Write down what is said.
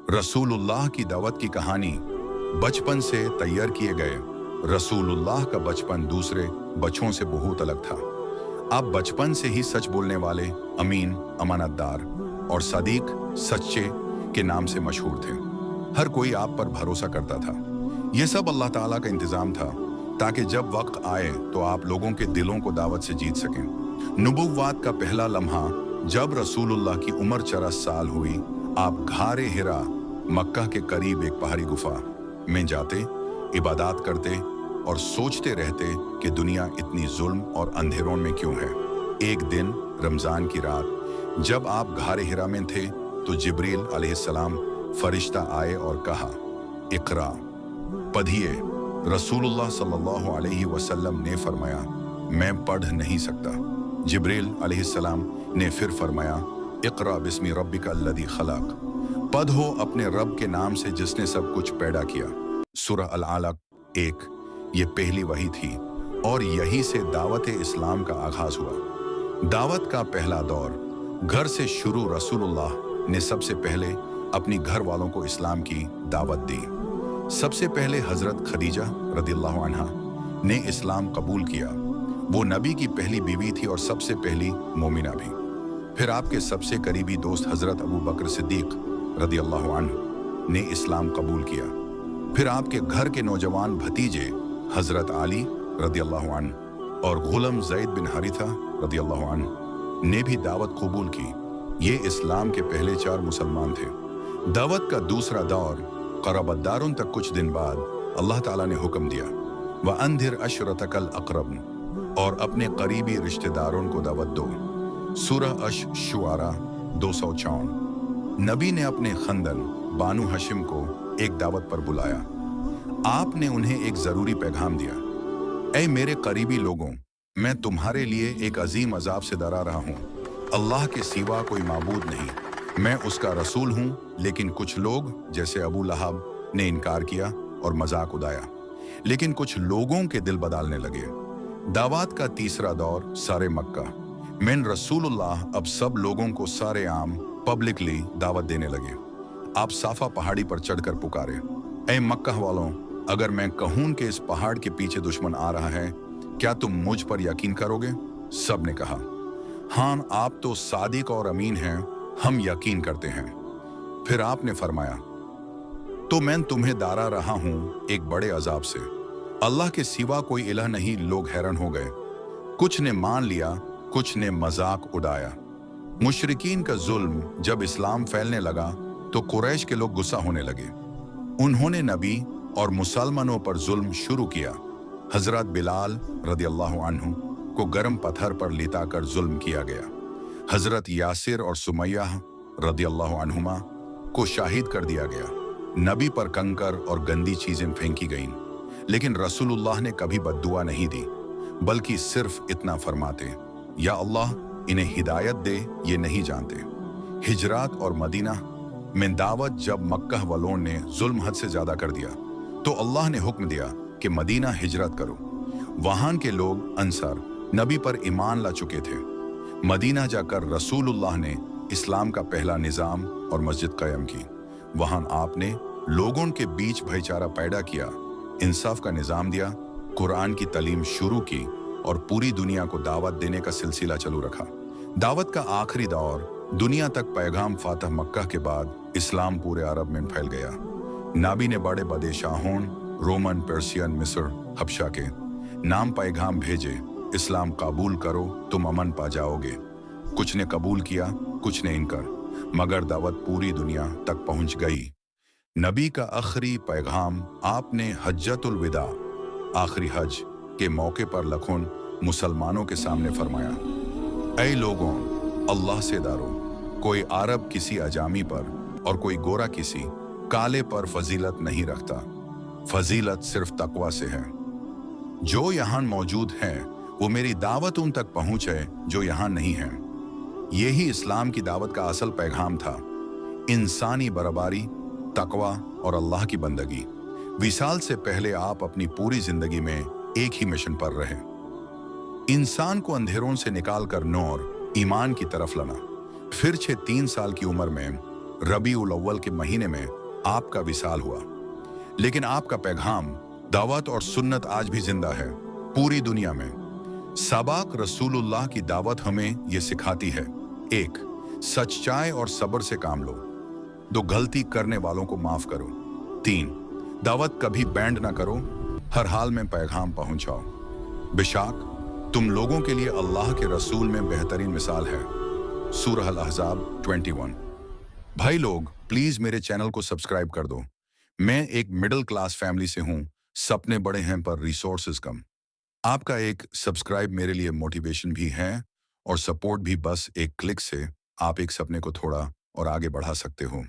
रसूलुल्लाह की दावत की कहानी। बचपन से तैयार किए गए। रसूलुल्लाह का बचपन दूसरे बच्चों से बहुत अलग था। आप बचपन से ही सच बोलने वाले, अमीन, अमानतदार और सदीक, सच्चे के नाम से मशहूर थे। हर कोई आप पर भरोसा करता था। यह सब अल्लाह ताला का इंतजाम था ताकि जब वक्त आए तो आप लोगों के दिलों को दावत से जीत सकें। नबुव्वत का पहला लम्हा जब रसूलुल्लाह की उम्र 40 साल हुई, आप घारे हिरा मक्का के करीब एक पहाड़ी गुफा में जाते, इबादत करते और सोचते रहते कि दुनिया इतनी जुल्म और अंधेरों में क्यों है। एक दिन रमजान की रात जब आप घारे हिरा में थे तो जिब्रील अलैहिस्सलाम फरिश्ता आए और कहा, इकरा, पढ़िए। रसूलुल्लाह सल्लल्लाहु अलैहि वसल्लम ने फरमाया, मैं पढ़ नहीं सकता। जिब्रील अलैहिस्सलाम ने फिर फरमाया, इकरा बिस्मि रब्बिकल लज़ी खलक, पढ़ो अपने रब के नाम से जिसने सब कुछ पैदा किया। सूरह अल-अलक 1। ये पहली वही थी और यही से दावत इस्लाम का आगाज हुआ। दावत का पहला दौर घर से शुरू। रसूलुल्लाह ने सबसे पहले अपनी घर वालों को इस्लाम की दावत दी। सबसे पहले हजरत खदीजा रदियल्लाहु अन्हा ने इस्लाम कबूल किया। वो नबी की पहली बीवी थी और सबसे पहली मोमिना भी। फिर आपके सबसे करीबी दोस्त हजरत अबू बकर सिद्दीक रदियल्लाहु अन्हु ने इस्लाम कबूल किया। फिर आपके घर के नौजवान भतीजे हजरत अली रदियल्लाहु अन्हु और गुलाम ज़ैद बिन हारिथा रदियल्लाहु अन्हु ने भी दावत कबूल की। ये इस्लाम के पहले 4 मुसलमान थे। दावत का दूसरा दौर क़रबदारों तक। कुछ दिन बाद अल्लाह ताला ने हुक्म दिया, व अंधिर अशरतकल अक़रब, और अपने करीबी रिश्तेदारों को दावत दो। सूरह अश-शुआरा 254। नबी ने अपने खंदन बानु हशिम को एक दावत पर बुलाया। आपने उन्हें एक जरूरी पैगाम दिया, ऐ मेरे करीबी लोगों, मैं तुम्हारे लिए एक अजीम अजाब से डरा रहा हूँ। अल्लाह के सिवा कोई माबूद नहीं, मैं उसका रसूल हूँ। लेकिन कुछ लोग जैसे अबू लहब ने इनकार किया और मजाक उड़ाया, लेकिन कुछ लोगों के दिल बदलने लगे। दावत का तीसरा दौर सारे मक्का में रसूलुल्लाह अब सब लोगों को सारे आम पब्लिकली दावत देने लगे। आप साफा पहाड़ी पर चढ़कर पुकारे, ऐ मक्का वालों, अगर मैं कहूं कि इस पहाड़ के पीछे दुश्मन आ रहा है, क्या तुम मुझ पर यकीन करोगे? सब ने कहा, हाँ, आप तो सादिक और अमीन हैं, हम यकीन करते हैं। फिर आपने फरमाया, तो मैं तुम्हें डरा रहा हूं एक बड़े अजाब से। अल्लाह के सिवा कोई इलाह नहीं। लोग हैरान हो गए। कुछ ने मान लिया, कुछ ने मजाक उड़ाया। मुशरिकीन का जुल्म जब इस्लाम फैलने लगा तो कुरैश के लोग गुस्सा होने लगे। उन्होंने नबी और मुसलमानों पर जुल्म शुरू किया। हजरत बिलाल रदियल्लाहु अन्हु को गर्म पत्थर पर लिटाकर जुल्म किया गया। हजरत यासिर और सुमैया रदियल्लाहु अन्हुमा को शहीद कर दिया गया। नबी पर कंकर और गंदी चीजें फेंकी गईं, लेकिन रसूलुल्लाह ने कभी बद्दुआ नहीं दी, बल्कि सिर्फ इतना फरमाते, या अल्लाह इन्हें हिदायत दे, ये नहीं जानते। हिजरात और मदीना में दावत जब मक्का वालों ने जुल्म हद से ज्यादा कर दिया तो अल्लाह ने हुक्म दिया कि मदीना हिजरत करो। वहां के लोग अंसार नबी पर ईमान ला चुके थे। मदीना जाकर रसूलुल्लाह ने इस्लाम का पहला निज़ाम और मस्जिद कायम की। वहां आपने लोगों के बीच भाईचारा पैदा किया, इंसाफ का निज़ाम दिया, कुरान की तालीम शुरू की और पूरी दुनिया को दावत देने का सिलसिला चालू रखा। दावत का आखिरी दौर दुनिया तक पैगाम फातह मक्का के बाद इस्लाम पूरे अरब में फैल गया। नबी ने बड़े बादशाहों रोमन, पर्शियन, मिस्र, हबशा के नाम पैगाम भेजे, इस्लाम कबूल करो, तुम अमन पा जाओगे। कुछ ने कबूल किया, कुछ ने इनकार, मगर दावत पूरी दुनिया तक पहुंच गई। नबी का आखिरी पैगाम आपने हज्जतुल विदा, आखिरी हज के मौके पर लाखों मुसलमानों के सामने फरमाया, ऐ लोगों, अल्लाह से डरो। कोई अरब किसी अजामी पर और कोई गोरा किसी काले पर फजीलत नहीं रखता। फजीलत सिर्फ तकवा से है। जो यहाँ मौजूद हैं वो मेरी दावत उन तक पहुंचे जो यहाँ नहीं हैं। यही इस्लाम की दावत का असल पैगाम था, इंसानी बराबरी, तकवा और अल्लाह की बंदगी। विसाल से पहले आप अपनी पूरी जिंदगी में एक ही मिशन पर रहे, इंसान को अंधेरों से निकालकर नूर ईमान की तरफ लाना। फिर 3 साल की उम्र में रबी उल अव्वल के महीने में आपका विसाल हुआ, लेकिन आपका पैगाम, दावत और सुन्नत आज भी जिंदा है पूरी दुनिया में। साबाक रसूलुल्लाह की दावत हमें यह सिखाती है, एक, सच्चाई और सब्र से काम लो। दो, गलती करने वालों को माफ करो। तीन, दावत कभी बैंड ना करो, हर हाल में पैगाम पहुंचाओ। बेशक तुम लोगों के लिए अल्लाह के रसूल में बेहतरीन मिसाल है। सूरह अल-अहज़ाब 21। भाई लोग, प्लीज मेरे चैनल को सब्सक्राइब कर दो। मैं एक मिडिल क्लास फैमिली से हूं, सपने बड़े हैं पर रिसोर्सेज कम। आपका एक सब्सक्राइब मेरे लिए मोटिवेशन भी है और सपोर्ट भी। बस एक क्लिक से आप एक सपने को थोड़ा और आगे बढ़ा सकते हो।